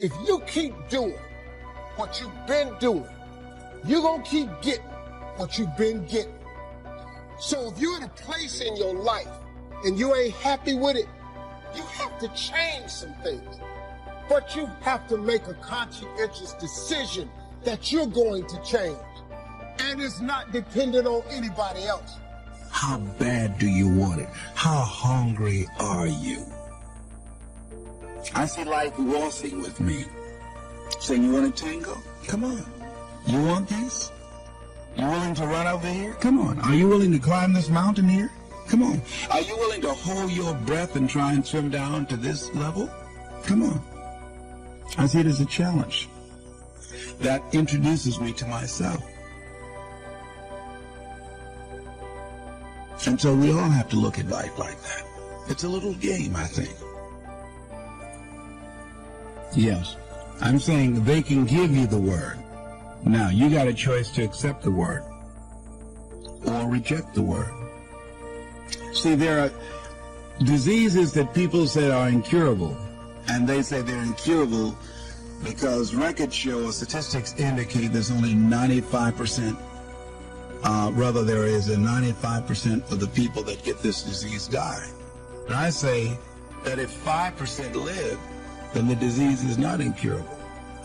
if you keep doing what you've been doing, you're going to keep getting what you've been getting. So if you're in a place in your life and you ain't happy with it, you have to change some things. But you have to make a conscientious decision that you're going to change. And it's not dependent on anybody else. How bad do you want it? How hungry are you? I see life waltzing with me, saying, you want a tango? Come on. You want this? You willing to run over here? Come on. Are you willing to climb this mountain here? Come on. Are you willing to hold your breath and try and swim down to this level? Come on. I see it as a challenge that introduces me to myself. And so we all have to look at life like that. It's a little game, I think. Yes, I'm saying they can give you the word. Now, you got a choice to accept the word or reject the word. See, there are diseases that people say are incurable, and they say they're incurable because records show or statistics indicate there's only 95%, rather there is a 95% of the people that get this disease die. And I say that if 5% live, then the disease is not incurable.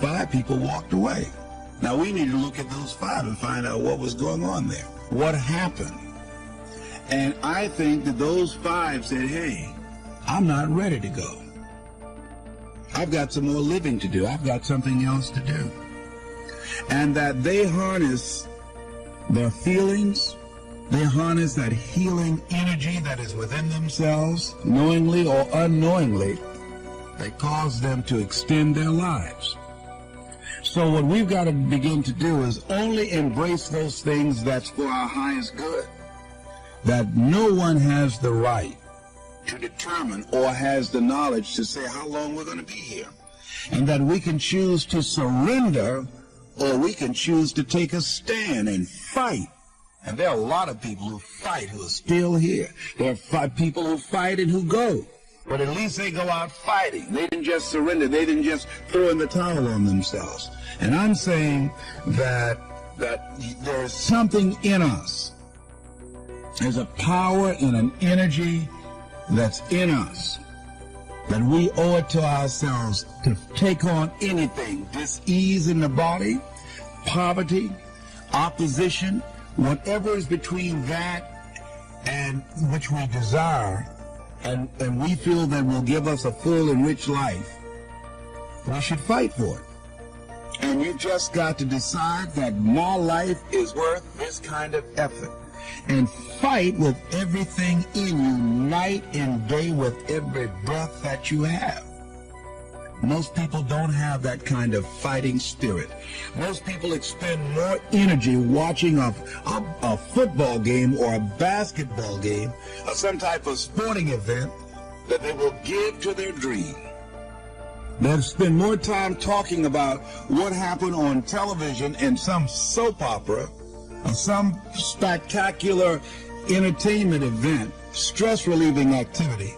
5 people walked away. Now we need to look at those 5 and find out what was going on there. What happened? And I think that those 5 said, hey, I'm not ready to go. I've got some more living to do. I've got something else to do. And that they harness their feelings, they harness that healing energy that is within themselves, knowingly or unknowingly, that cause them to extend their lives. So what we've got to begin to do is only embrace those things that's for our highest good. That no one has the right to determine or has the knowledge to say how long we're going to be here. And that we can choose to surrender or we can choose to take a stand and fight. And there are a lot of people who fight who are still here. There are people who fight and who go. But at least they go out fighting. They didn't just surrender. They didn't just throw in the towel on themselves. And I'm saying that there is something in us. There's a power and an energy that's in us that we owe it to ourselves to take on anything. Dis-ease in the body, poverty, opposition, whatever is between that and which we desire, and we feel that will give us a full and rich life, we should fight for it. And you just got to decide that my life is worth this kind of effort. And fight with everything in you, night and day, with every breath that you have. Most people don't have that kind of fighting spirit. Most people expend more energy watching a football game or a basketball game or some type of sporting event that they will give to their dream. They'll spend more time talking about what happened on television in some soap opera or some spectacular entertainment event, stress-relieving activity,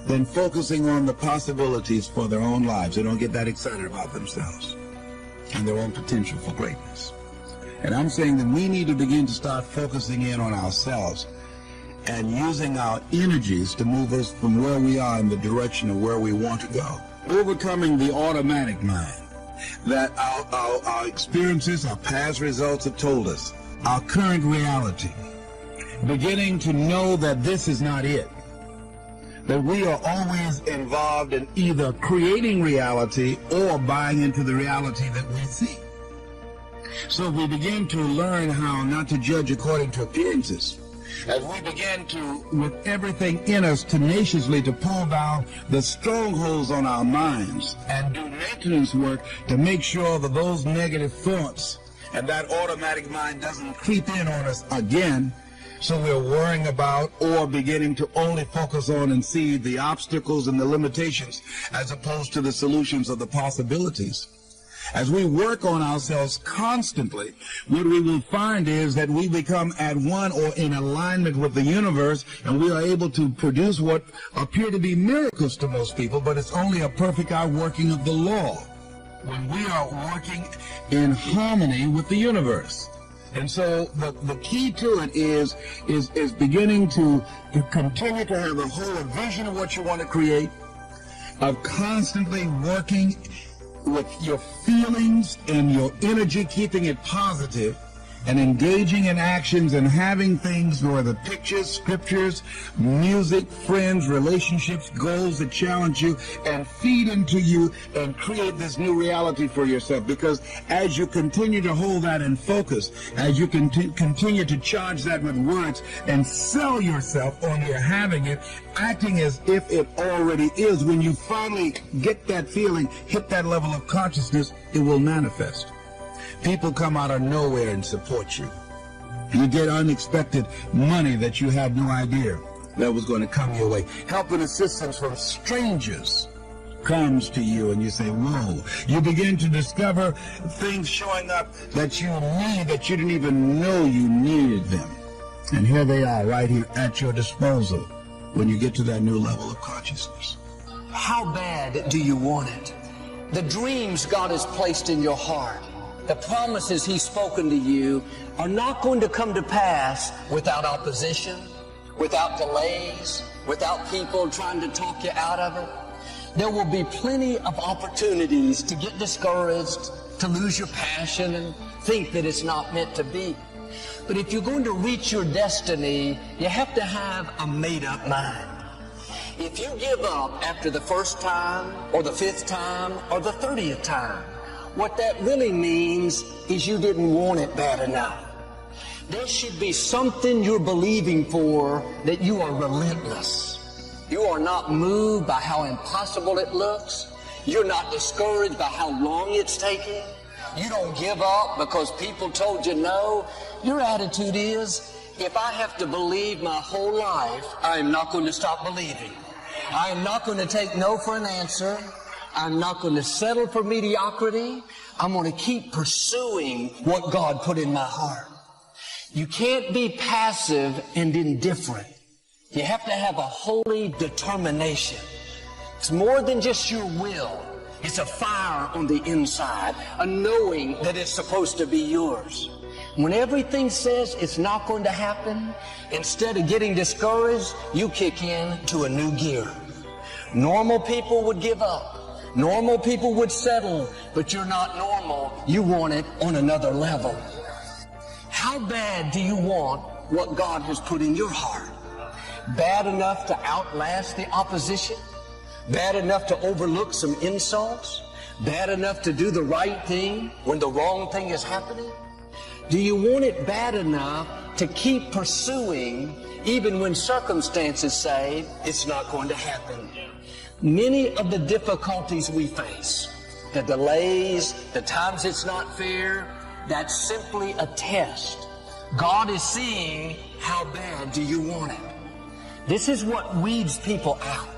than focusing on the possibilities for their own lives. They don't get that excited about themselves and their own potential for greatness. And I'm saying that we need to begin to start focusing in on ourselves and using our energies to move us from where we are in the direction of where we want to go. Overcoming the automatic mind that our experiences, our past results have told us, our current reality. Beginning to know that this is not it. That we are always involved in either creating reality or buying into the reality that we see. So we begin to learn how not to judge according to appearances. As we begin to, with everything in us, tenaciously to pull down the strongholds on our minds and do maintenance work to make sure that those negative thoughts and that automatic mind doesn't creep in on us again. So we're worrying about or beginning to only focus on and see the obstacles and the limitations as opposed to the solutions of the possibilities. As we work on ourselves constantly, what we will find is that we become at one or in alignment with the universe, and we are able to produce what appear to be miracles to most people, but it's only a perfect outworking of the law. when we are working in harmony with the universe. And so the key to it is beginning to continue to have a whole vision of what you want to create, of constantly working with your feelings and your energy, keeping it positive, and engaging in actions and having things where the pictures, scriptures, music, friends, relationships, goals that challenge you and feed into you and create this new reality for yourself. Because as you continue to hold that in focus, as you continue to charge that with words and sell yourself on your having it, acting as if it already is, when you finally get that feeling, hit that level of consciousness, it will manifest. People come out of nowhere and support you. You get unexpected money that you had no idea that was going to come your way. Help and assistance from strangers comes to you, and you say, whoa. You begin to discover things showing up that you need, that you didn't even know you needed them. And here they are, right here at your disposal when you get to that new level of consciousness. How bad do you want it? The dreams God has placed in your heart, the promises He's spoken to you, are not going to come to pass without opposition, without delays, without people trying to talk you out of it. There will be plenty of opportunities to get discouraged, to lose your passion and think that it's not meant to be. But if you're going to reach your destiny, you have to have a made-up mind. If you give up after the first time, or the 5th time, or the 30th time, what that really means is you didn't want it bad enough. There should be something you're believing for, that you are relentless. You are not moved by how impossible it looks. You're not discouraged by how long it's taking. You don't give up because people told you no. Your attitude is, if I have to believe my whole life, I am not going to stop believing. I am not going to take no for an answer. I'm not going to settle for mediocrity. I'm going to keep pursuing what God put in my heart. You can't be passive and indifferent. You have to have a holy determination. It's more than just your will. It's a fire on the inside, a knowing that it's supposed to be yours. When everything says it's not going to happen, instead of getting discouraged, you kick in to a new gear. Normal people would give up. Normal people would settle, but you're not normal. You want it on another level. How bad do you want what God has put in your heart? Bad enough to outlast the opposition? Bad enough to overlook some insults? Bad enough to do the right thing when the wrong thing is happening? Do you want it bad enough to keep pursuing even when circumstances say it's not going to happen? Many of the difficulties we face, the delays, the times it's not fair, that's simply a test. God is seeing how bad do you want it. This is what weeds people out.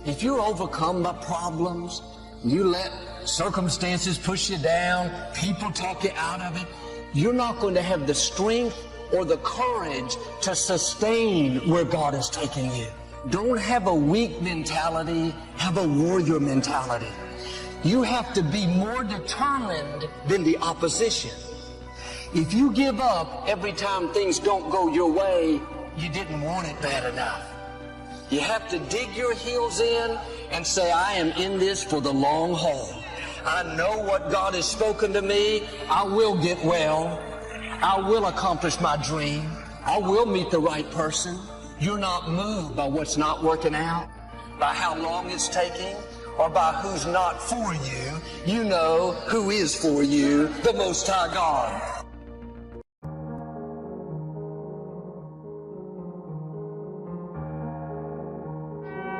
If you're overcome by problems, you let circumstances push you down, people talk you out of it, you're not going to have the strength or the courage to sustain where God is taking you. Don't have a weak mentality, have a warrior mentality. You have to be more determined than the opposition. If you give up every time things don't go your way, you didn't want it bad enough. You have to dig your heels in and say, I am in this for the long haul. I know what God has spoken to me. I will get well. I will accomplish my dream. I will meet the right person. You're not moved by what's not working out, by how long it's taking, or by who's not for you. You know who is for you, the Most High God.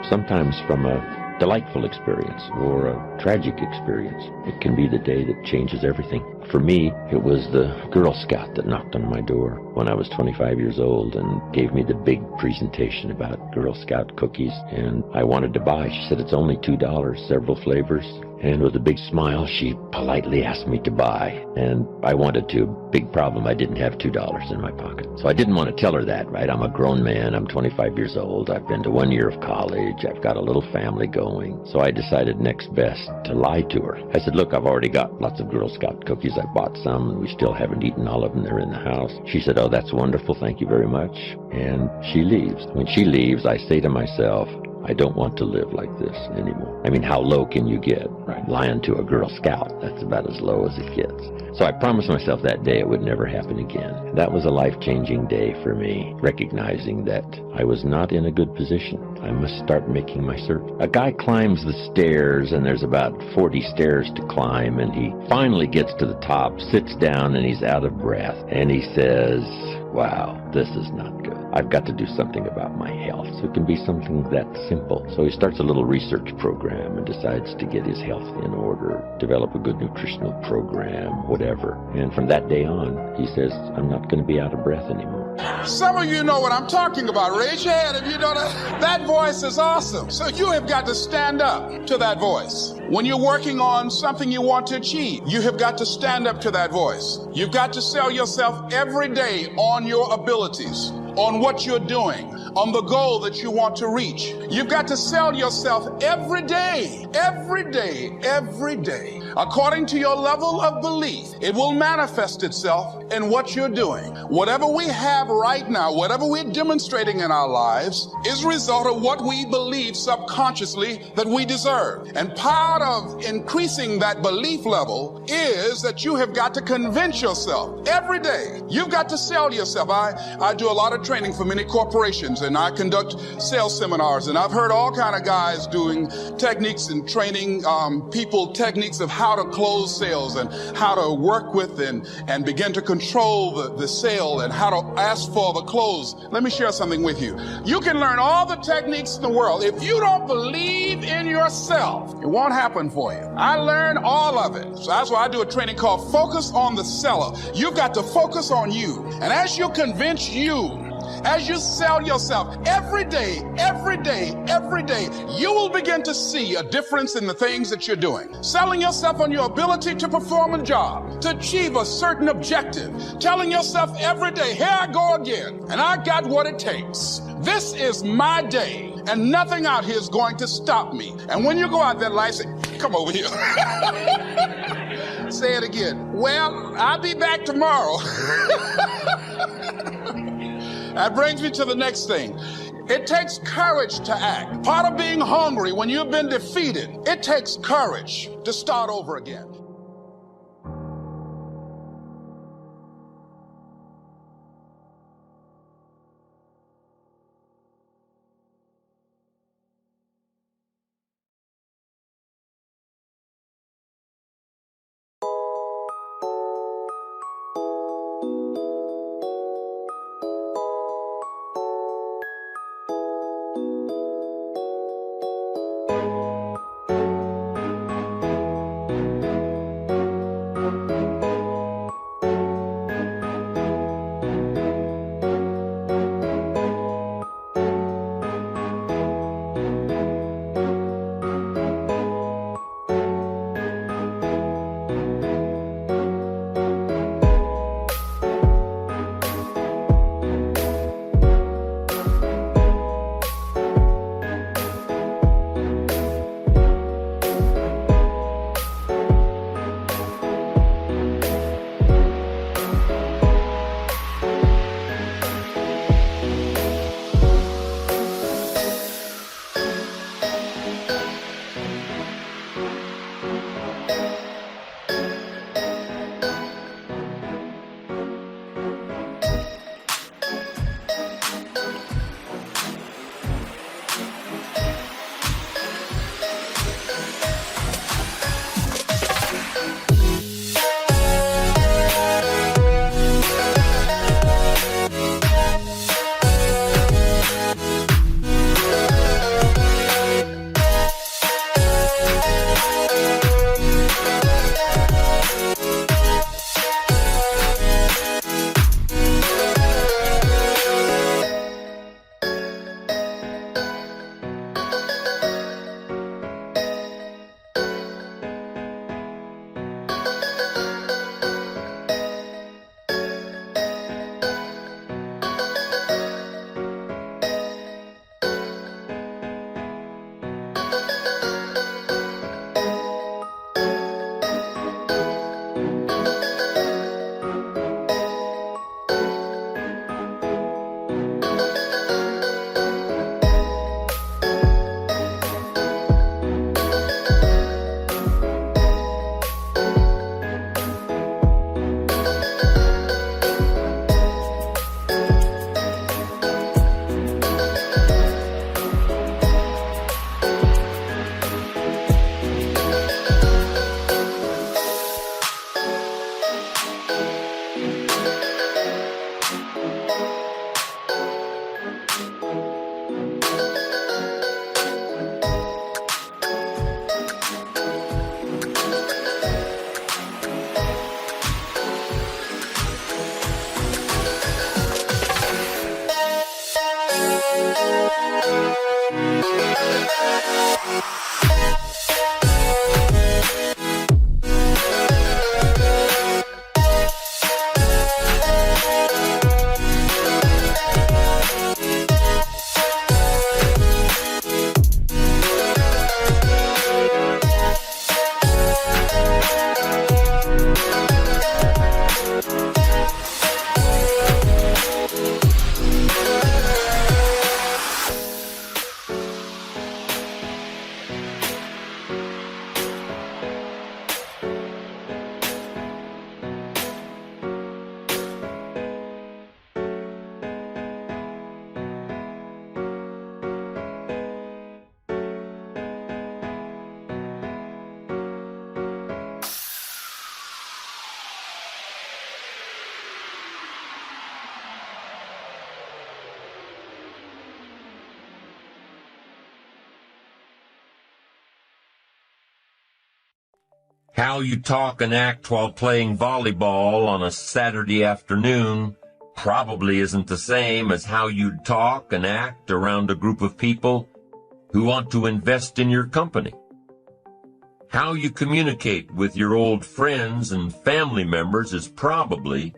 Sometimes from a delightful experience or a tragic experience, it can be the day that changes everything. For me, it was the Girl Scout that knocked on my door when I was 25 years old and gave me the big presentation about Girl Scout cookies, and I wanted to buy. She said, it's only $2, several flavors. And with a big smile, she politely asked me to buy. And I wanted to. Big problem, I didn't have $2 in my pocket. So I didn't want to tell her that, right? I'm a grown man. I'm 25 years old. I've been to 1 year of college. I've got a little family going. So I decided next best to lie to her. I said, look, I've already got lots of Girl Scout cookies. I bought some, and we still haven't eaten all of them. They're in the house. She said, oh, that's wonderful. Thank you very much. And she leaves. When she leaves, I say to myself, I don't want to live like this anymore. I mean, how low can you get? Right. Lying to a Girl Scout, that's about as low as it gets. So I promised myself that day it would never happen again. That was a life-changing day for me, recognizing that I was not in a good position. I must start making my search. A guy climbs the stairs, and there's about 40 stairs to climb, and he finally gets to the top, sits down, and he's out of breath. And he says, wow, this is not good. I've got to do something about my health. So it can be something that simple. So he starts a little research program and decides to get his health in order, develop a good nutritional program, whatever. And from that day on, he says, I'm not going to be out of breath anymore. Some of you know what I'm talking about. Raise your hand if you know that. That voice is awesome. So you have got to stand up to that voice. When you're working on something you want to achieve, you have got to stand up to that voice. You've got to sell yourself every day on your abilities, on what you're doing, on the goal that you want to reach. You've got to sell yourself every day, every day, every day. According to your level of belief, it will manifest itself in what you're doing. Whatever we have right now, whatever we're demonstrating in our lives, is a result of what we believe subconsciously that we deserve. And part of increasing that belief level is that you have got to convince yourself every day. You've got to sell yourself. I do a lot of training for many corporations, and I conduct sales seminars, and I've heard all kind of guys doing techniques and training people techniques of how to close sales and how to work with and begin to control the sale and how to ask for the close. Let me share something with you. You can learn all the techniques in the world. If you don't believe in yourself, it won't happen for you. I learned all of it. So that's why I do a training called Focus on the Seller. You've got to focus on you. And as you convince you, as you sell yourself every day, every day, every day, you will begin to see a difference in the things that you're doing. Selling yourself on your ability to perform a job, to achieve a certain objective. Telling yourself every day, here I go again, and I got what it takes. This is my day, and nothing out here is going to stop me. And when you go out there, life, say, come over here. Say it again. Well, I'll be back tomorrow. That brings me to the next thing. It takes courage to act. Part of being hungry when you've been defeated, it takes courage to start over again. How you talk and act while playing volleyball on a Saturday afternoon probably isn't the same as how you'd talk and act around a group of people who want to invest in your company. How you communicate with your old friends and family members is probably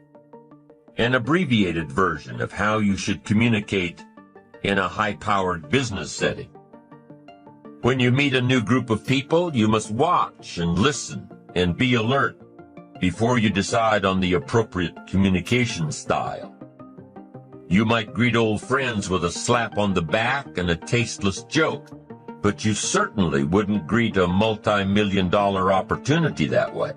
an abbreviated version of how you should communicate in a high-powered business setting. When you meet a new group of people, you must watch and listen and be alert before you decide on the appropriate communication style. You might greet old friends with a slap on the back and a tasteless joke, but you certainly wouldn't greet a multi-million-dollar opportunity that way.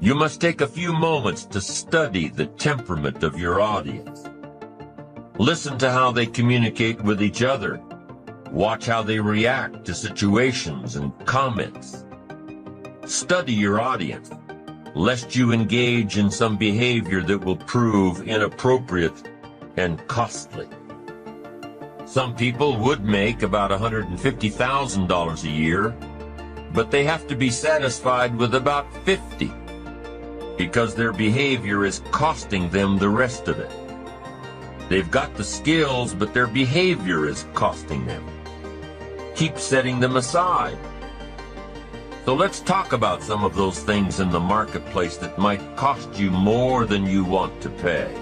You must take a few moments to study the temperament of your audience. Listen to how they communicate with each other. Watch how they react to situations and comments. Study your audience, lest you engage in some behavior that will prove inappropriate and costly. Some people would make about $150,000 a year, but they have to be satisfied with about $50,000 because their behavior is costing them the rest of it. They've got the skills, but their behavior is costing them. Keep setting them aside. So let's talk about some of those things in the marketplace that might cost you more than you want to pay.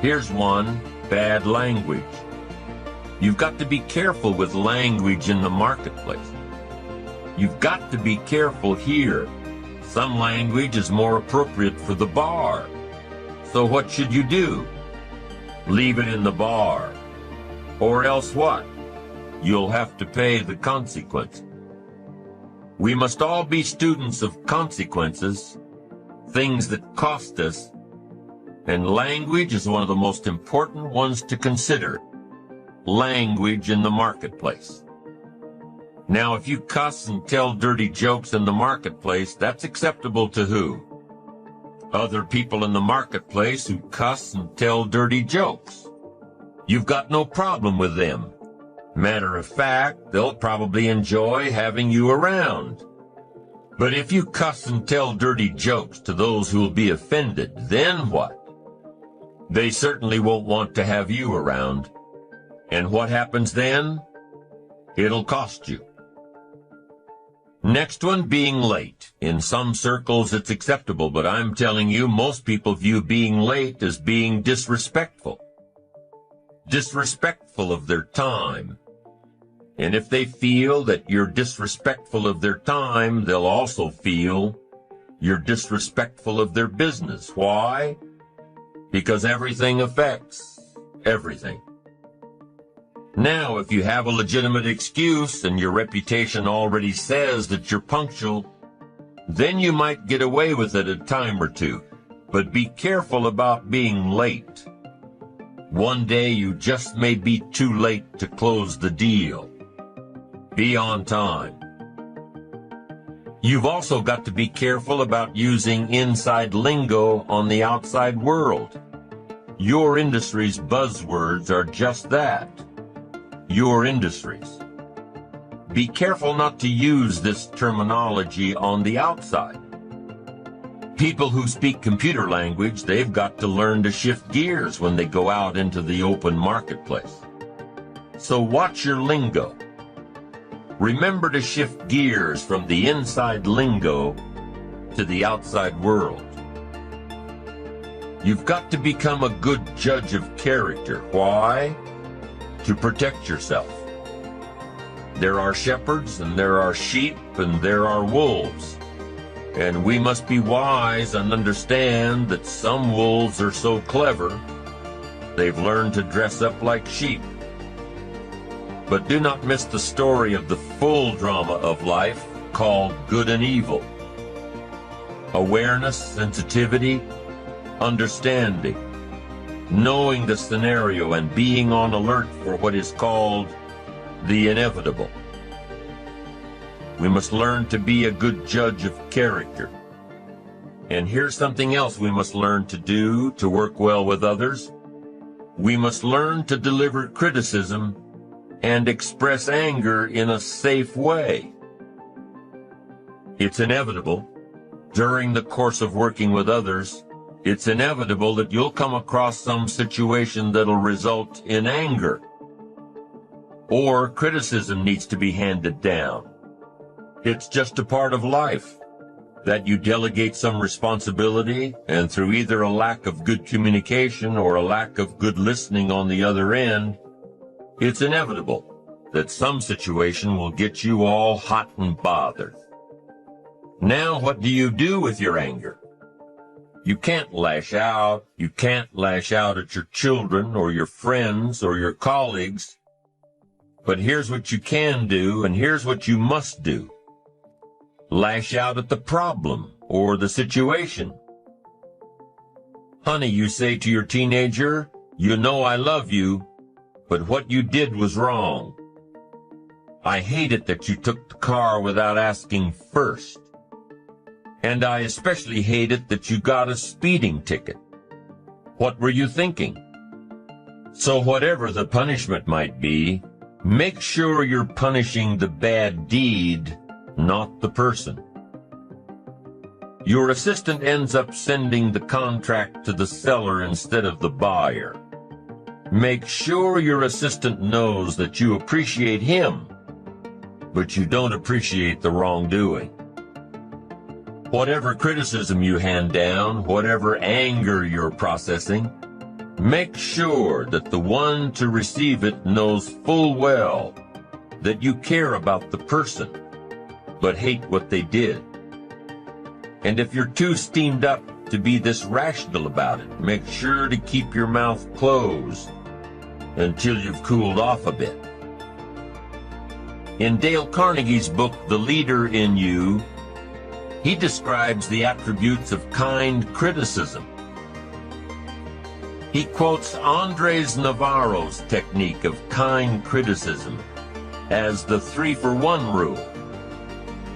Here's one: bad language. You've got to be careful with language in the marketplace. You've got to be careful here. Some language is more appropriate for the bar. So what should you do? Leave it in the bar. Or else what? You'll have to pay the consequence. We must all be students of consequences, things that cost us, and language is one of the most important ones to consider. Language in the marketplace. Now, if you cuss and tell dirty jokes in the marketplace, that's acceptable to who? Other people in the marketplace who cuss and tell dirty jokes. You've got no problem with them. Matter of fact, they'll probably enjoy having you around. But if you cuss and tell dirty jokes to those who will be offended, then what? They certainly won't want to have you around. And what happens then? It'll cost you. Next one, being late. In some circles it's acceptable, but I'm telling you, most people view being late as being disrespectful. Disrespectful of their time. And if they feel that you're disrespectful of their time, they'll also feel you're disrespectful of their business. Why? Because everything affects everything. Now, if you have a legitimate excuse and your reputation already says that you're punctual, then you might get away with it a time or two. But be careful about being late. One day you just may be too late to close the deal. Be on time. You've also got to be careful about using inside lingo on the outside world. Your industry's buzzwords are just that. Your industries. Be careful not to use this terminology on the outside. People who speak computer language, they've got to learn to shift gears when they go out into the open marketplace. So watch your lingo. Remember to shift gears from the inside lingo to the outside world. You've got to become a good judge of character. Why? To protect yourself. There are shepherds, and there are sheep, and there are wolves. And we must be wise and understand that some wolves are so clever, they've learned to dress up like sheep. But do not miss the story of the full drama of life called good and evil. Awareness, sensitivity, understanding, knowing the scenario and being on alert for what is called the inevitable. We must learn to be a good judge of character. And here's something else we must learn to do to work well with others. We must learn to deliver criticism and express anger in a safe way. It's inevitable. During the course of working with others, it's inevitable that you'll come across some situation that'll result in anger. Or criticism needs to be handed down. It's just a part of life, that you delegate some responsibility, and through either a lack of good communication or a lack of good listening on the other end, it's inevitable that some situation will get you all hot and bothered. Now what do you do with your anger? You can't lash out. You can't lash out at your children or your friends or your colleagues. But here's what you can do, and here's what you must do. Lash out at the problem or the situation. Honey, you say to your teenager, you know I love you, but what you did was wrong. I hate it that you took the car without asking first. And I especially hate it that you got a speeding ticket. What were you thinking? So whatever the punishment might be, make sure you're punishing the bad deed, not the person. Your assistant ends up sending the contract to the seller instead of the buyer. Make sure your assistant knows that you appreciate him, but you don't appreciate the wrongdoing. Whatever criticism you hand down, whatever anger you're processing, make sure that the one to receive it knows full well that you care about the person, but hate what they did. And if you're too steamed up to be this rational about it, make sure to keep your mouth closed until you've cooled off a bit. In Dale Carnegie's book, The Leader in You, he describes the attributes of kind criticism. He quotes Andres Navarro's technique of kind criticism as the 3-for-1 rule.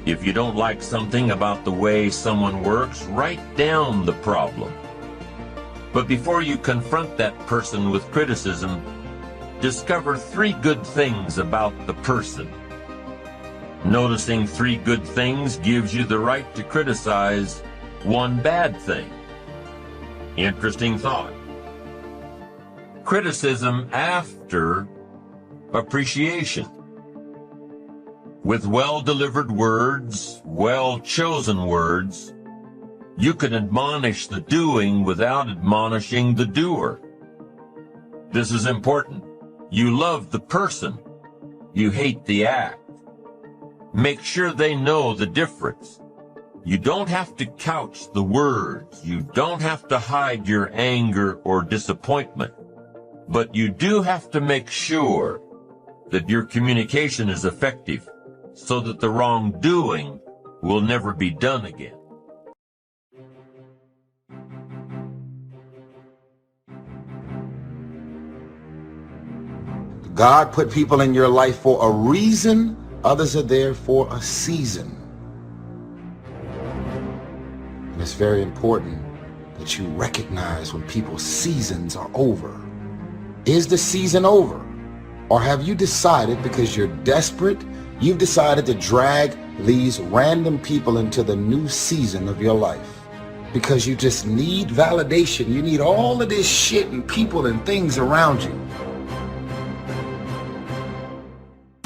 If you don't like something about the way someone works, write down the problem. But before you confront that person with criticism, discover 3 good things about the person. Noticing 3 good things gives you the right to criticize 1 bad thing. Interesting thought. Criticism after appreciation. With well-delivered words, well-chosen words, you can admonish the doing without admonishing the doer. This is important. You love the person. You hate the act. Make sure they know the difference. You don't have to couch the words. You don't have to hide your anger or disappointment. But you do have to make sure that your communication is effective so that the wrongdoing will never be done again. God put people in your life for a reason. Others are there for a season. And it's very important that you recognize when people's seasons are over. Is the season over? Or have you decided, because you're desperate, you've decided to drag these random people into the new season of your life? Because you just need validation. You need all of this shit and people and things around you.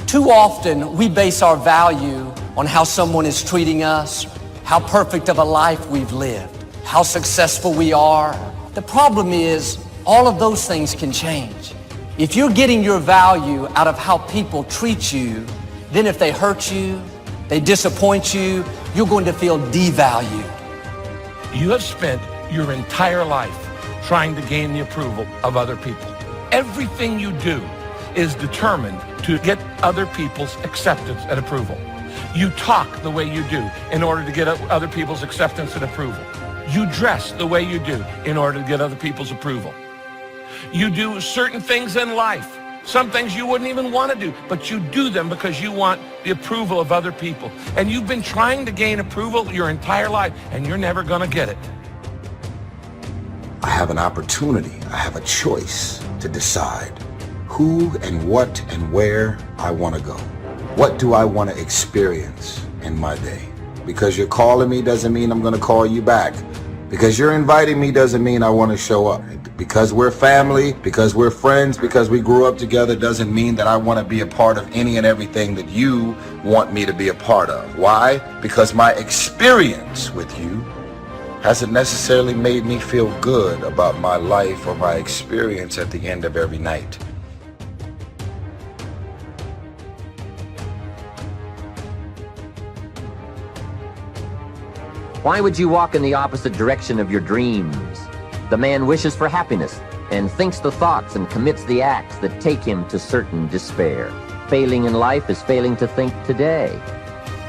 Too often, we base our value on how someone is treating us, how perfect of a life we've lived, how successful we are. The problem is, all of those things can change. If you're getting your value out of how people treat you, then if they hurt you, they disappoint you, you're going to feel devalued. You have spent your entire life trying to gain the approval of other people. Everything you do is determined to get other people's acceptance and approval. You talk the way you do in order to get other people's acceptance and approval. You dress the way you do in order to get other people's approval. You do certain things in life, some things you wouldn't even want to do, but you do them because you want the approval of other people. And you've been trying to gain approval your entire life, and you're never going to get it. I have an opportunity, I have a choice to decide who and what and where I want to go. What do I want to experience in my day? Because you're calling me doesn't mean I'm going to call you back. Because you're inviting me doesn't mean I want to show up. Because we're family, because we're friends, because we grew up together doesn't mean that I want to be a part of any and everything that you want me to be a part of. Why? Because my experience with you hasn't necessarily made me feel good about my life or my experience at the end of every night. Why would you walk in the opposite direction of your dreams? The man wishes for happiness and thinks the thoughts and commits the acts that take him to certain despair. Failing in life is failing to think today.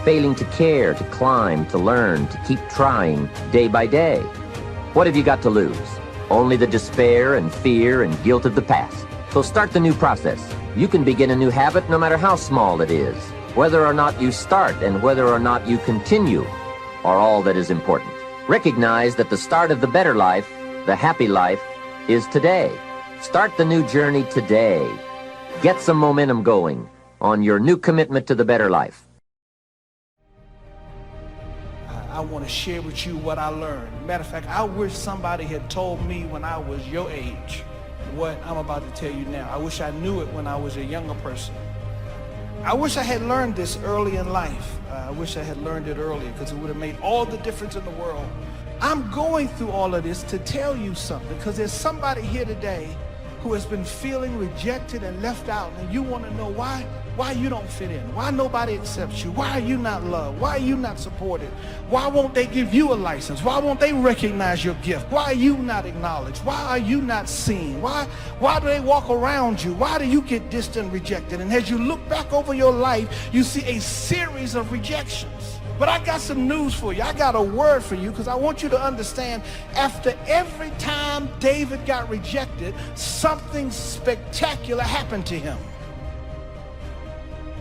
Failing to care, to climb, to learn, to keep trying day by day. What have you got to lose? Only the despair and fear and guilt of the past. So start the new process. You can begin a new habit no matter how small it is. Whether or not you start and whether or not you continue are all that is important. Recognize that the start of the better life, the happy life, is today. Start the new journey today. Get some momentum going on your new commitment to the better life. I want to share with you what I learned. Matter of fact, I wish somebody had told me when I was your age what I'm about to tell you now. I wish I knew it when I was a younger person. I wish I had learned this early in life. I wish I had learned it earlier because it would have made all the difference in the world. I'm going through all of this to tell you something because there's somebody here today who has been feeling rejected and left out, and you want to know why you don't fit in, why nobody accepts you, why are you not loved, why are you not supported, why won't they give you a license, why won't they recognize your gift, why are you not acknowledged, why are you not seen, why do they walk around you, why do you get distant, rejected? And as you look back over your life, you see a series of rejections. But I got some news for you. I got a word for you because I want you to understand after every time David got rejected, something spectacular happened to him.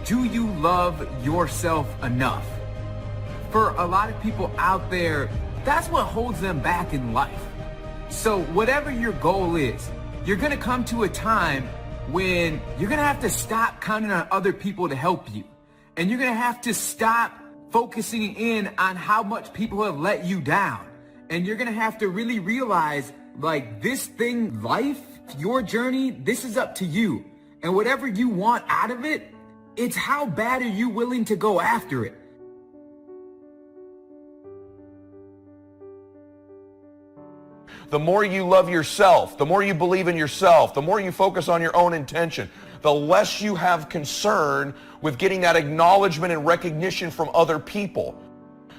Do you love yourself enough? For a lot of people out there, that's what holds them back in life. So whatever your goal is, you're going to come to a time when you're going to have to stop counting on other people to help you. And you're going to have to stop focusing in on how much people have let you down. And you're going to have to really realize, like, this thing, life, your journey, this is up to you. And whatever you want out of it, it's how bad are you willing to go after it. The more you love yourself, the more you believe in yourself, the more you focus on your own intention, the less you have concern with getting that acknowledgement and recognition from other people.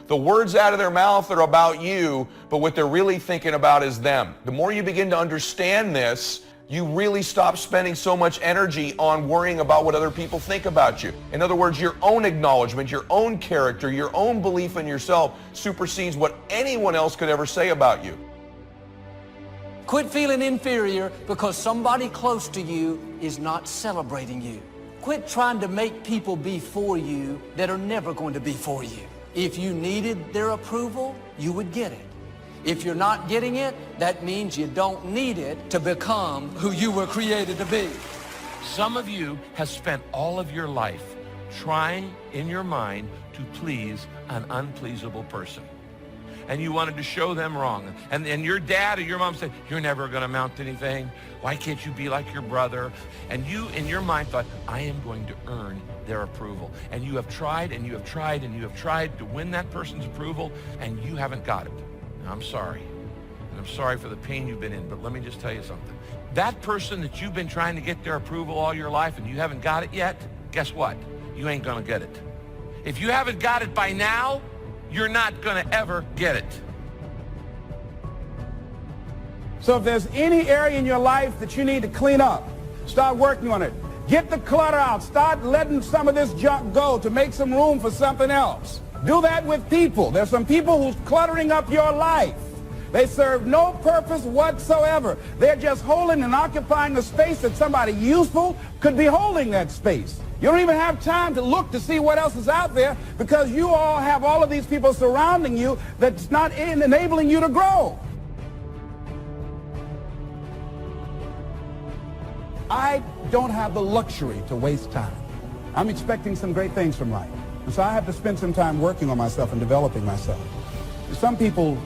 The words out of their mouth are about you, but what they're really thinking about is them. The more you begin to understand this, you really stop spending so much energy on worrying about what other people think about you. In other words, your own acknowledgement, your own character, your own belief in yourself supersedes what anyone else could ever say about you. Quit feeling inferior because somebody close to you is not celebrating you. Quit trying to make people be for you that are never going to be for you. If you needed their approval, you would get it. If you're not getting it, that means you don't need it to become who you were created to be. Some of you have spent all of your life trying in your mind to please an unpleasable person. and you wanted to show them wrong. And your dad or your mom said, you're never going to amount to anything. Why can't you be like your brother? And you, in your mind, thought, I am going to earn their approval. And you have tried and you have tried and you have tried to win that person's approval, and you haven't got it. And I'm sorry. And I'm sorry for the pain you've been in, but let me just tell you something. That person that you've been trying to get their approval all your life and you haven't got it yet, guess what? You ain't going to get it. If you haven't got it by now, you're not going to ever get it. So if there's any area in your life that you need to clean up, start working on it. Get the clutter out. Start letting some of this junk go to make some room for something else. Do that with people. There's some people who's cluttering up your life. They serve no purpose whatsoever. They're just holding and occupying the space that somebody useful could be holding that space. You don't even have time to look to see what else is out there because you all have all of these people surrounding you that's not enabling you to grow. I don't have the luxury to waste time. I'm expecting some great things from life. And so I have to spend some time working on myself and developing myself. Some people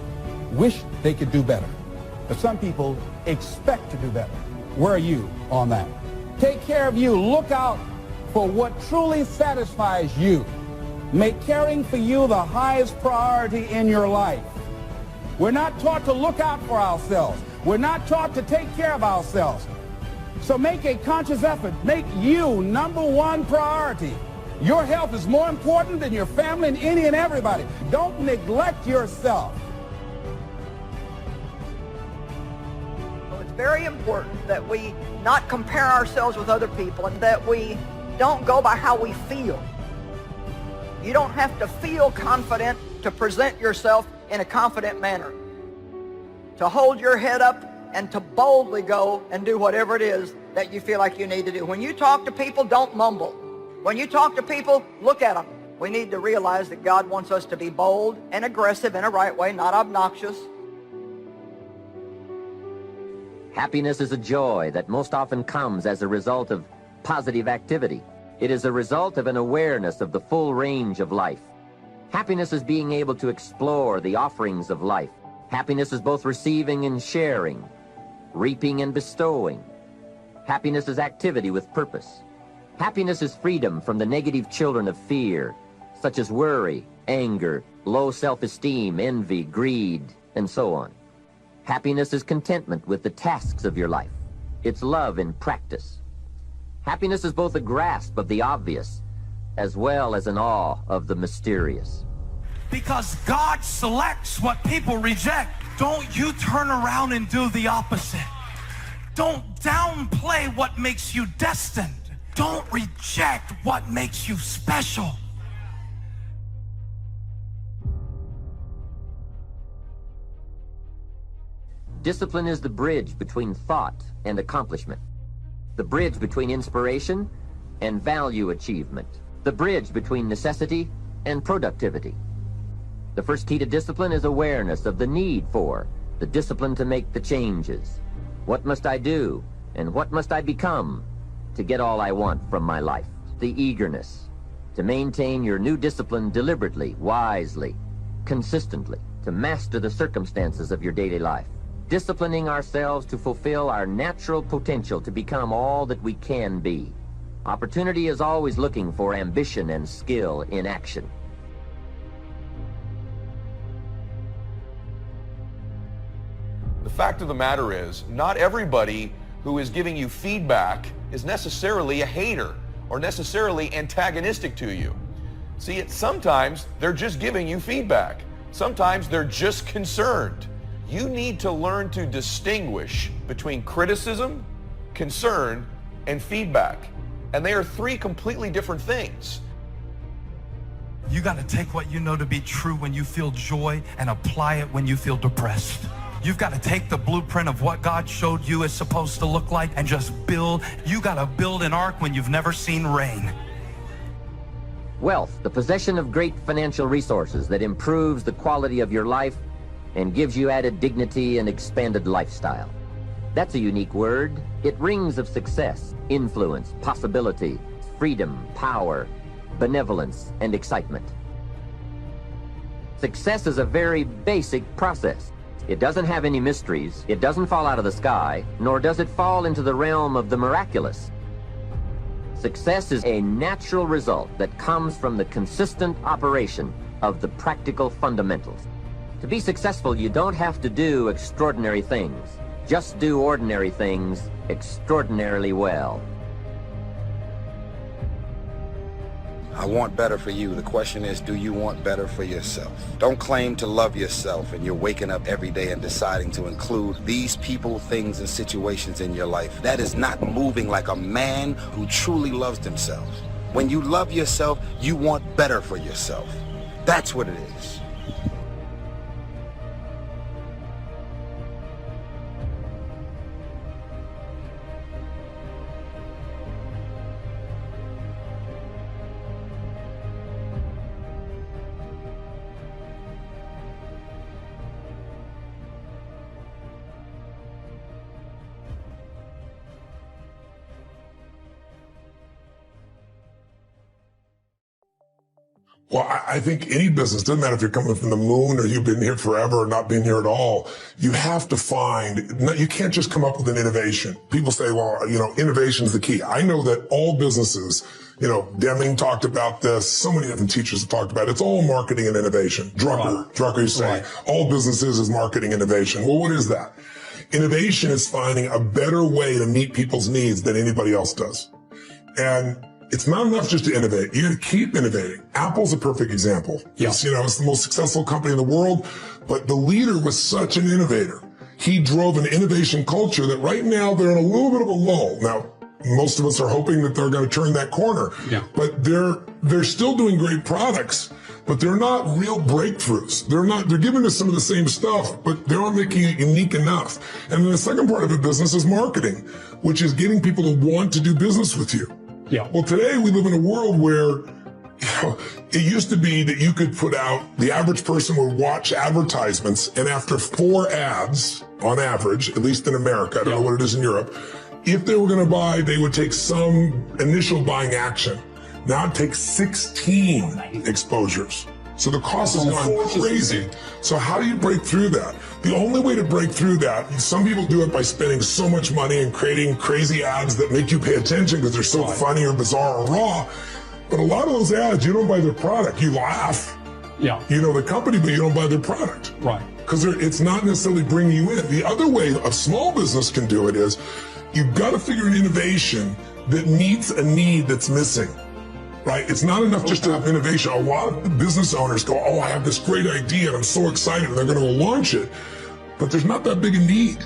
wish they could do better, but some people expect to do better. Where are you on that? Take care of you. Look out for what truly satisfies you. Make caring for you the highest priority in your life. We're not taught to look out for ourselves. We're not taught to take care of ourselves. So make a conscious effort. Make you #1 priority. Your health is more important than your family and any and everybody. Don't neglect yourself. It's very important that we not compare ourselves with other people and that we don't go by how we feel. You don't have to feel confident to present yourself in a confident manner. To hold your head up and to boldly go and do whatever it is that you feel like you need to do. When you talk to people, don't mumble. When you talk to people, look at them. We need to realize that God wants us to be bold and aggressive in a right way, not obnoxious. Happiness is a joy that most often comes as a result of positive activity. It is a result of an awareness of the full range of life. Happiness is being able to explore the offerings of life. Happiness is both receiving and sharing, reaping and bestowing. Happiness is activity with purpose. Happiness is freedom from the negative children of fear, such as worry, anger, low self-esteem, envy, greed, and so on. Happiness is contentment with the tasks of your life. It's love in practice. Happiness is both a grasp of the obvious as well as an awe of the mysterious. Because God selects what people reject. Don't you turn around and do the opposite. Don't downplay what makes you destined. Don't reject what makes you special. Discipline is the bridge between thought and accomplishment, the bridge between inspiration and value achievement, the bridge between necessity and productivity. The first key to discipline is awareness of the need for the discipline to make the changes. What must I do and what must I become to get all I want from my life? The eagerness to maintain your new discipline deliberately, wisely, consistently, to master the circumstances of your daily life. Disciplining ourselves to fulfill our natural potential to become all that we can be. Opportunity is always looking for ambition and skill in action. The fact of the matter is, not everybody who is giving you feedback is necessarily a hater or necessarily antagonistic to you. See, sometimes they're just giving you feedback. Sometimes they're just concerned. You need to learn to distinguish between criticism, concern, and feedback. And they are three completely different things. You got to take what you know to be true when you feel joy and apply it when you feel depressed. You've got to take the blueprint of what God showed you is supposed to look like and just build. You got to build an ark when you've never seen rain. Wealth, the possession of great financial resources that improves the quality of your life and gives you added dignity and expanded lifestyle. That's a unique word. It rings of success, influence, possibility, freedom, power, benevolence, and excitement. Success is a very basic process. It doesn't have any mysteries, it doesn't fall out of the sky, nor does it fall into the realm of the miraculous. Success is a natural result that comes from the consistent operation of the practical fundamentals. To be successful, you don't have to do extraordinary things. Just do ordinary things extraordinarily well. I want better for you. The question is, do you want better for yourself? Don't claim to love yourself and you're waking up every day and deciding to include these people, things, and situations in your life. That is not moving like a man who truly loves themselves. When you love yourself, you want better for yourself. That's what it is. Well, I think any business, doesn't matter if you're coming from the moon or you've been here forever or not been here at all, you have to find, you can't just come up with an innovation. People say, well, innovation is the key. I know that all businesses, Deming talked about this, so many different teachers have talked about it. It's all marketing and innovation. Drucker used to say, all businesses is marketing innovation. Well, what is that? Innovation is finding a better way to meet people's needs than anybody else does. And it's not enough just to innovate. You got to keep innovating. Apple's a perfect example. Yeah. It's the most successful company in the world, but the leader was such an innovator. He drove an innovation culture that right now they're in a little bit of a lull. Now, most of us are hoping that they're going to turn that corner. Yeah. But they're still doing great products, but they're not real breakthroughs. They're giving us some of the same stuff, but they're not making it unique enough. And then the second part of a business is marketing, which is getting people to want to do business with you. Yeah. Well, today we live in a world where it used to be that you could put out, the average person would watch advertisements, and after 4 ads, on average, at least in America, I don't know what it is in Europe, if they were going to buy, they would take some initial buying action. Now it takes 16 exposures. So the cost has gone crazy. So how do you break through that? The only way to break through that, some people do it by spending so much money and creating crazy ads that make you pay attention because they're so funny or bizarre or raw. But a lot of those ads, you don't buy their product. You laugh. Yeah. You know the company, but you don't buy their product. Right. Because it's not necessarily bringing you in. The other way a small business can do it is you've got to figure an innovation that meets a need that's missing. Right? It's not enough just to have innovation. A lot of business owners go, oh, I have this great idea and I'm so excited and they're going to launch it. But there's not that big a need.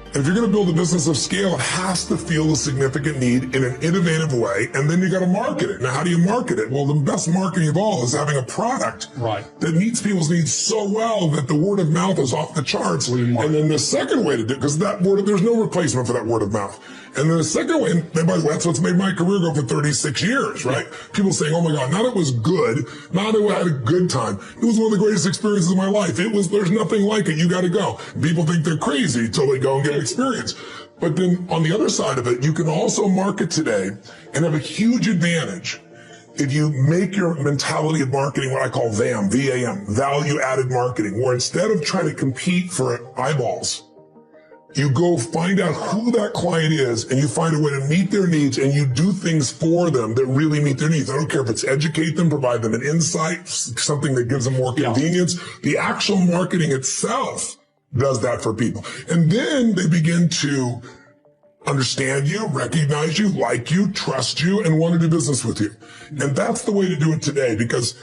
And if you're going to build a business of scale, it has to feel a significant need in an innovative way, and then you got to market it. Now, how do you market it? Well, the best marketing of all is having a product that meets people's needs so well that the word of mouth is off the charts. And then the second way to do it, because there's no replacement for that word of mouth. And then the second way, and by the way, that's what's made my career go for 36 years, right? People saying, oh my God, not it was good, not it had a good time. It was one of the greatest experiences of my life. There's nothing like it. You got to go. People think they're crazy until they go and get an experience. But then on the other side of it, you can also market today and have a huge advantage if you make your mentality of marketing what I call VAM, V-A-M, value added marketing, where instead of trying to compete for eyeballs, you go find out who that client is and you find a way to meet their needs and you do things for them that really meet their needs. I don't care if it's educate them, provide them an insight, something that gives them more convenience. The actual marketing itself does that for people. And then they begin to understand you, recognize you, like you, trust you, and want to do business with you. And that's the way to do it today because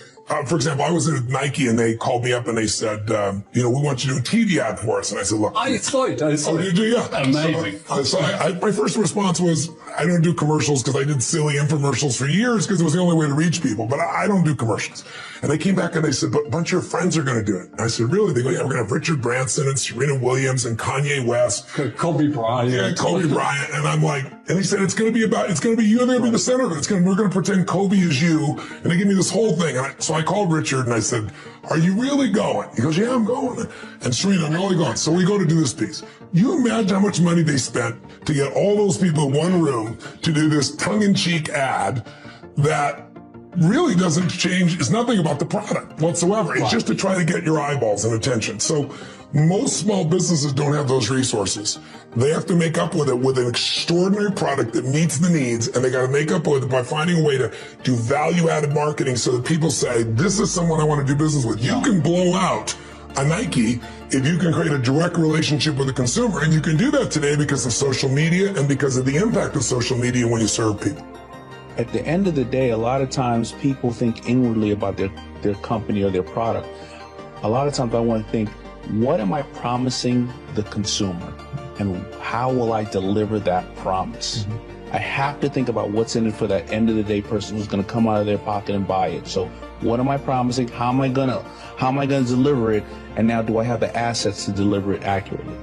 for example, I was at Nike and they called me up and they said, we want you to do a TV ad for us. And I said, look. I saw it. Oh, did you? Yeah. Amazing. So my first response was, I don't do commercials because I did silly infomercials for years because it was the only way to reach people, but I don't do commercials. And they came back and they said, but a bunch of your friends are going to do it. And I said, really? They go, yeah, we're going to have Richard Branson and Serena Williams and Kanye West. Kobe Bryant. Yeah, Kobe Bryant. And I'm like, and they said, it's going to be you and they're going to be the center of it. We're going to pretend Kobe is you. And they give me this whole thing. And so I called Richard and I said, are you really going? He goes, yeah, I'm going. And Serena, I'm really going. So we go to do this piece. You imagine how much money they spent to get all those people in one room to do this tongue-in-cheek ad that really doesn't change. It's nothing about the product whatsoever. It's just to try to get your eyeballs and attention. So most small businesses don't have those resources. They have to make up with it with an extraordinary product that meets the needs, and they got to make up with it by finding a way to do value-added marketing so that people say, this is someone I want to do business with. You can blow out a Nike if you can create a direct relationship with the consumer, and you can do that today because of social media and because of the impact of social media when you serve people. At the end of the day, a lot of times people think inwardly about their company or their product. A lot of times I want to think, what am I promising the consumer? And how will I deliver that promise? I have to think about what's in it for that end of the day person who's going to come out of their pocket and buy it. So what am I promising? How am I gonna deliver it? And now, do I have the assets to deliver it accurately?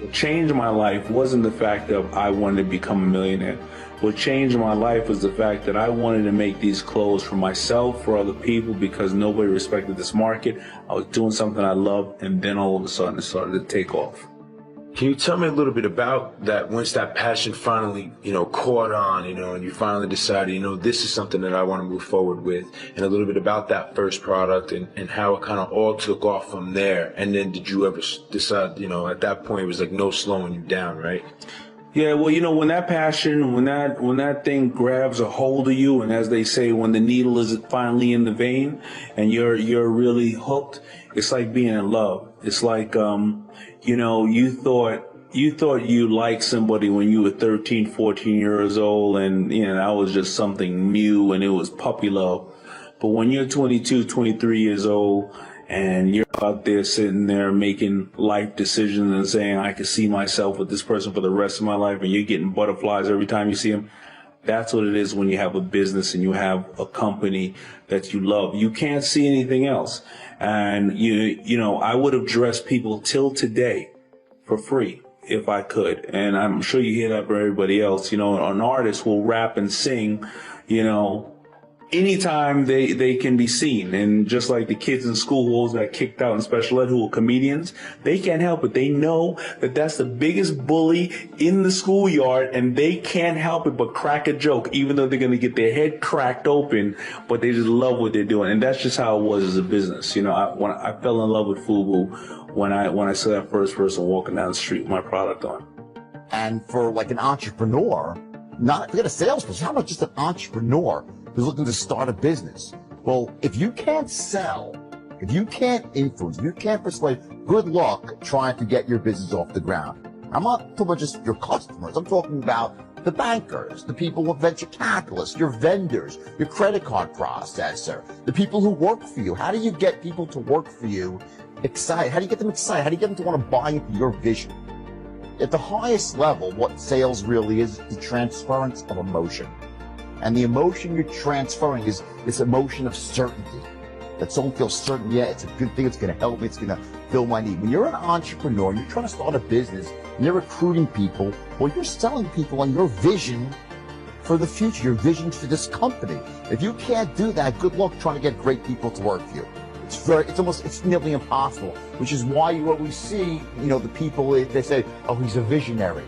What changed my life wasn't the fact that I wanted to become a millionaire. What changed my life was the fact that I wanted to make these clothes for myself, for other people, because nobody respected this market. I was doing something I loved, and then all of a sudden it started to take off. Can you tell me a little bit about that, once that passion finally, caught on, and you finally decided, this is something that I want to move forward with, and a little bit about that first product and how it kind of all took off from there. And then did you ever decide, at that point it was like no slowing you down, right? Yeah, well, when that passion, when that thing grabs a hold of you, and as they say, when the needle is finally in the vein and you're really hooked, it's like being in love. It's like, you thought you liked somebody when you were 13, 14 years old, and, that was just something new and it was puppy love. But when you're 22, 23 years old, and you're out there sitting there making life decisions and saying, I can see myself with this person for the rest of my life, and you're getting butterflies every time you see them. That's what it is when you have a business and you have a company that you love. You can't see anything else. And, I would have dressed people till today for free if I could. And I'm sure you hear that for everybody else. An artist will rap and sing, anytime they can be seen. And just like the kids in school who always got kicked out in special ed who are comedians, they can't help it. They know that that's the biggest bully in the schoolyard, and they can't help it but crack a joke, even though they're going to get their head cracked open, but they just love what they're doing. And that's just how it was as a business. When I fell in love with FUBU when I saw that first person walking down the street with my product on. And for like an entrepreneur, forget a salesperson, how about just an entrepreneur who's looking to start a business? Well, if you can't sell, if you can't influence, if you can't persuade, good luck trying to get your business off the ground. I'm not talking about just your customers. I'm talking about the bankers, the people with venture capitalists, your vendors, your credit card processor, the people who work for you. How do you get people to work for you excited? How do you get them excited? How do you get them to want to buy into your vision? At the highest level, what sales really is the transference of emotion. And the emotion you're transferring is this emotion of certainty. That someone feels certain, yeah, it's a good thing, it's going to help me, it's going to fill my need. When you're an entrepreneur, you're trying to start a business, and you're recruiting people, well, you're selling people on your vision for the future, your vision for this company. If you can't do that, good luck trying to get great people to work for you. It's nearly impossible, which is why you always see, the people, they say, oh, he's a visionary.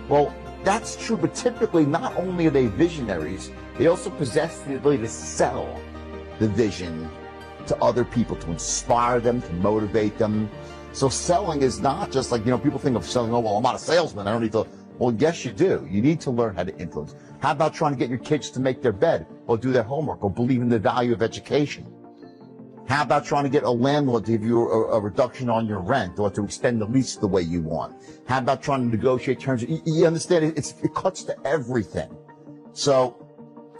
Well, that's true, but typically not only are they visionaries, they also possess the ability to sell the vision to other people, to inspire them, to motivate them. So selling is not just like, people think of selling, oh, well, I'm not a salesman, I don't need to. Well, yes, you do. You need to learn how to influence. How about trying to get your kids to make their bed, or do their homework, or believe in the value of education? How about trying to get a landlord to give you a reduction on your rent, or to extend the lease the way you want? How about trying to negotiate terms? You understand, it cuts to everything. So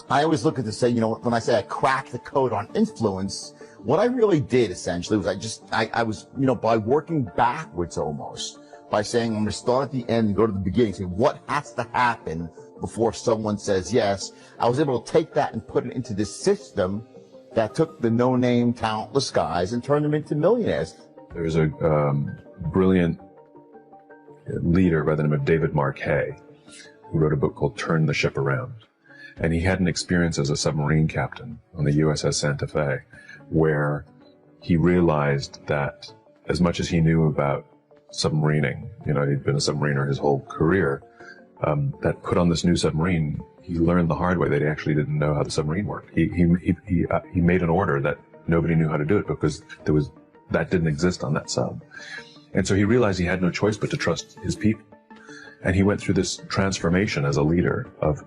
I always look at this, say, when I say I cracked the code on influence, what I really did essentially was I was, by working backwards almost, by saying I'm going to start at the end and go to the beginning, saying what has to happen before someone says yes. I was able to take that and put it into this system that took the no-name, talentless guys and turned them into millionaires. There's a brilliant leader by the name of David Marquet who wrote a book called Turn the Ship Around. And he had an experience as a submarine captain on the USS Santa Fe, where he realized that as much as he knew about submarining, he'd been a submariner his whole career, that put on this new submarine, he learned the hard way that he actually didn't know how the submarine worked. He made an order that nobody knew how to do it because that didn't exist on that sub. And so he realized he had no choice but to trust his people. And he went through this transformation as a leader of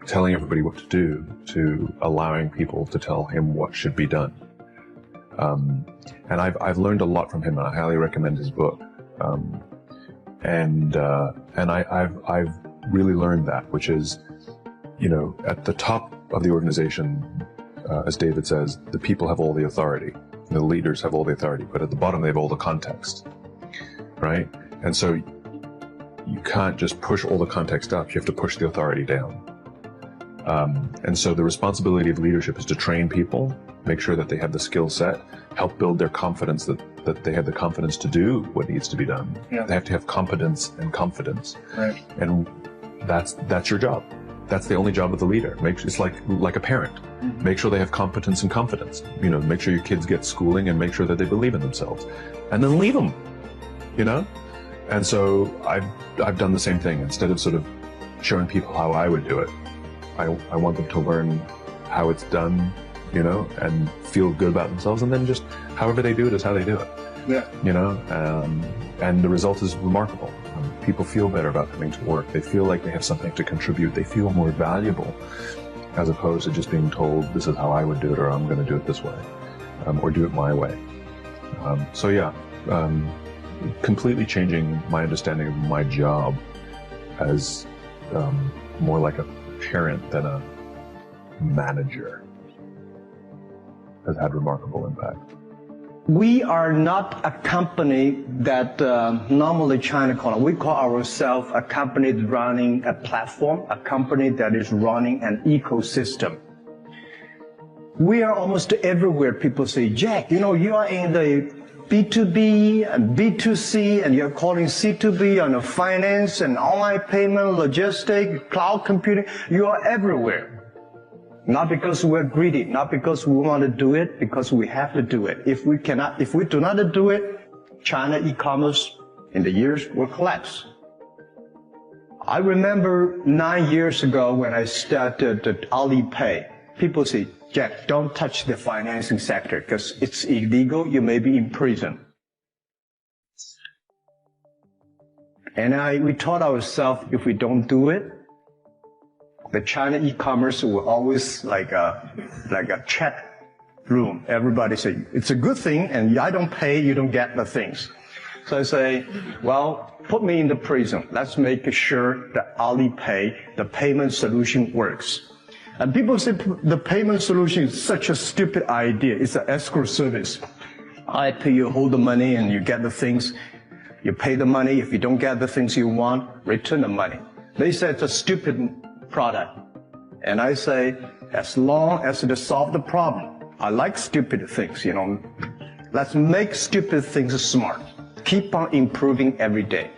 telling everybody what to do to allowing people to tell him what should be done. And I've learned a lot from him, and I highly recommend his book. And I've really learned that, which is, at the top of the organization, as David says, the people have all the authority. The leaders have all the authority, but at the bottom they have all the context, right? And so you can't just push all the context up, you have to push the authority down. And so the responsibility of leadership is to train people, make sure that they have the skill set, help build their confidence that they have the confidence to do what needs to be done. Yeah. They have to have competence and confidence. Right. And that's your job. That's the only job of the leader. It's like a parent. Mm-hmm. Make sure they have competence and confidence. Make sure your kids get schooling and make sure that they believe in themselves. And then leave them, And so I've done the same thing. Instead of sort of showing people how I would do it, I want them to learn how it's done, and feel good about themselves, and then just however they do it is how they do it. Yeah. And the result is remarkable. People feel better about coming to work. They feel like they have something to contribute. They feel more valuable, as opposed to just being told, this is how I would do it, or I'm going to do it this way, or do it my way. Completely changing my understanding of my job as more like a parent than a manager has had remarkable impact. We are not a company that normally China call. We call ourselves a company running a platform, a company that is running an ecosystem. We are almost everywhere. People say, Jack, you are in the B2B and B2C, and you're calling C2B on the finance and online payment, logistics, cloud computing. You are everywhere. Not because we're greedy, not because we want to do it, because we have to do it. If we do not do it, China e-commerce in the years will collapse. I remember 9 years ago when I started Alipay, people say, Jack, don't touch the financing sector because it's illegal, you may be in prison. And we taught ourselves if we don't do it, the China e-commerce will always like a chat room. Everybody say, it's a good thing, and I don't pay, you don't get the things. So I say, well, put me in the prison. Let's make sure that Alipay, the payment solution, works. And people say the payment solution is such a stupid idea. It's an escrow service. I pay you, hold the money, and you get the things. You pay the money. If you don't get the things you want, return the money. They say it's a stupid product. And I say, as long as it solves the problem. I like stupid things, Let's make stupid things smart. Keep on improving every day.